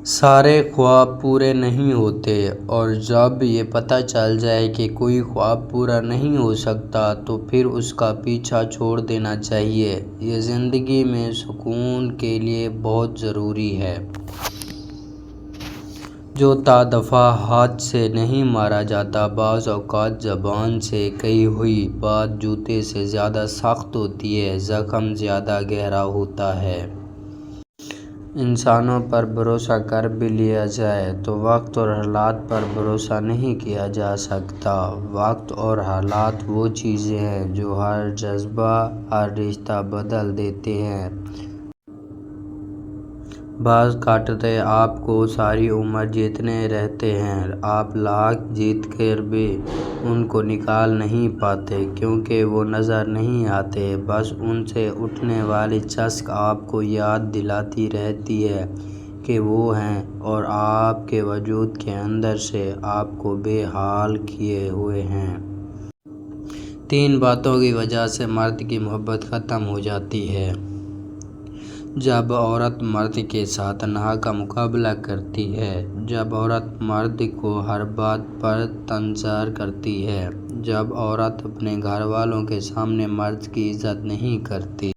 سارے خواب پورے نہیں ہوتے، اور جب یہ پتہ چل جائے کہ کوئی خواب پورا نہیں ہو سکتا تو پھر اس کا پیچھا چھوڑ دینا چاہیے۔ یہ زندگی میں سکون کے لیے بہت ضروری ہے۔ جو تا دفعہ ہاتھ سے نہیں مارا جاتا، بعض اوقات زبان سے کہی ہوئی بات جوتے سے زیادہ سخت ہوتی ہے، زخم زیادہ گہرا ہوتا ہے۔ انسانوں پر بھروسہ کر بھی لیا جائے تو وقت اور حالات پر بھروسہ نہیں کیا جا سکتا۔ وقت اور حالات وہ چیزیں ہیں جو ہر جذبہ، ہر رشتہ بدل دیتے ہیں۔ بعض کاٹتے آپ کو ساری عمر جیتنے رہتے ہیں، آپ لاکھ جیت کر بھی ان کو نکال نہیں پاتے کیونکہ وہ نظر نہیں آتے، بس ان سے اٹھنے والی چسک آپ کو یاد دلاتی رہتی ہے کہ وہ ہیں اور آپ کے وجود کے اندر سے آپ کو بے حال کیے ہوئے ہیں۔ 3 باتوں کی وجہ سے مرد کی محبت ختم ہو جاتی ہے۔ جب عورت مرد کے ساتھ تنہا کا مقابلہ کرتی ہے، جب عورت مرد کو ہر بات پر تنظر کرتی ہے، جب عورت اپنے گھر والوں کے سامنے مرد کی عزت نہیں کرتی۔